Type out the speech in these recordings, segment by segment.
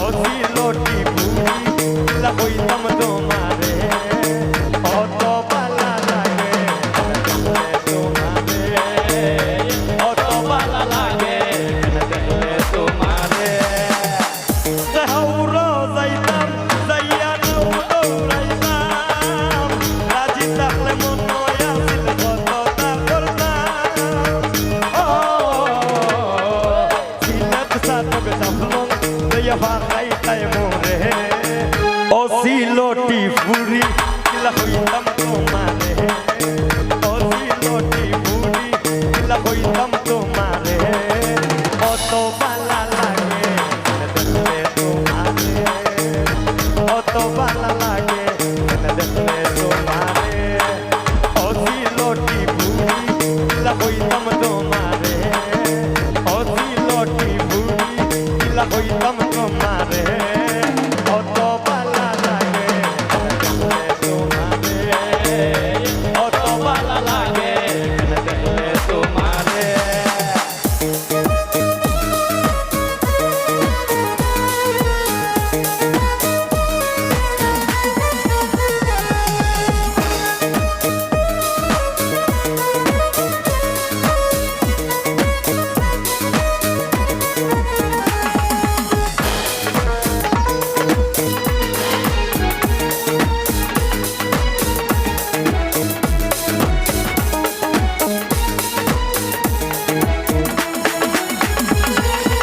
অসিলটি বুড়ি লা হইতাম তোমারে অত বালা লাগে তোমারে অত বালা লাগে তোমারে হাওড়া যাইতাম যাইয়া নাও দৌড়াইতাম রাজি থাকলে মন আসিল কতটা করতাম সিলেট সাতকে জাফলং লইয়া ভাগাই তাই মোরে অসিলটি বুড়ি লা হইতাম তোমারে অসিলটি বুড়ি লা হইতাম তোমারে অত বালা লাগে তোমারে অত বালা লাগে দেখলে তোমারে অসিলটি বুড়ি লা হইতাম তোমারে অসিলটি বুড়ি লা হইতাম তোমারে অত বালা লাগে দেখলে তোমারে অত বালা লাগে দেখলে তোমারে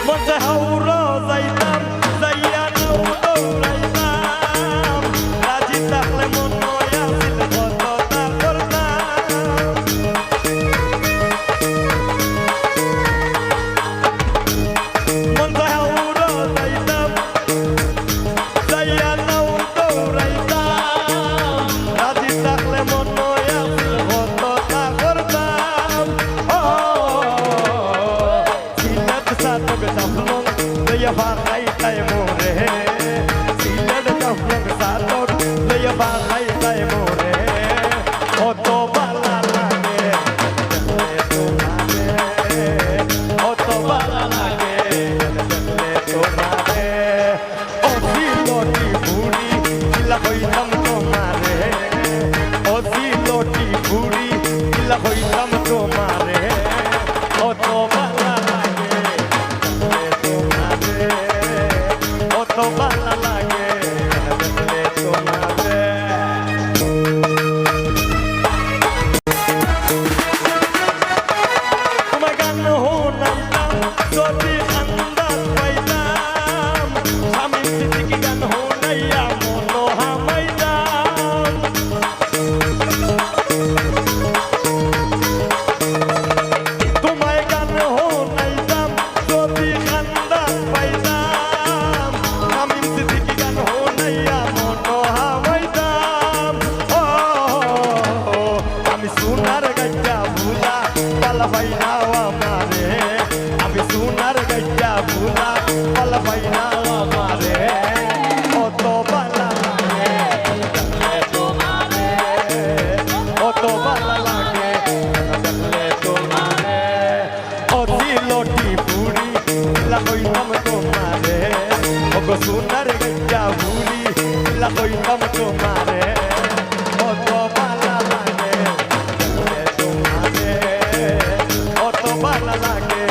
মনটা হাওড়া যাইতাম যাইয়া নাও দৌড়াইতাম রাজি থাকলে মন আসিল কতটা করতাম মনটা হাওড়া যাইতাম যাইয়া নাও দৌড়াইতাম রাজি থাকলে মন আসিল কতটা করতাম সিলেট সাতকে জাফলং লইয়া ভাগাই তাই মোরে সিলেট জাফলং সাতক লইয়া ভাগাই তাই মোরে অত বালা লাগে দেখলে তোমারে অত বালা লাগে দেখলে তোমারে অসিলটি বুড়ি লা হইতাম তোমারে অসিলটি বুড়ি লা হইতাম তোমারে অত বালা লাগে দেখলে তোমারে অত বালা লাগে দেখলে তোমারে তোমার গান হোনাইতাম যদি আন্দাজ পাইতাম স্বামী সিদ্দিকি গান হোনাইয়া মন হামাইতাম তোমায় গান হোনাইতাম যদি আন্দাজ পাইতাম স্বামী সিদ্দিকি গান হোনাইয়া মন হামাইতাম আমি সোনার গাইয়া ভুলা পালা পাইনাও আমারে আমি সোনার গাইয়া ভুলা পালা পাইনাও আমারে অত বালা লাগে দেখলে তোমারে অত বালা লাগে দেখলে তোমারে অসিলটি বুড়ি লা হইতাম তোমারে ওগো সোনার গাইয়া বুড়ি লা হইতাম তোমারে অত বালা লাগে দেখলে তোমারে অত বালা লাগে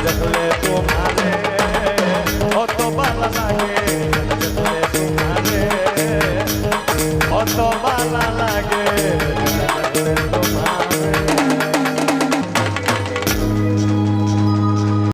দেখলে তোমারে অত বালা লাগে দেখলে তোমারে অত বালা লাগে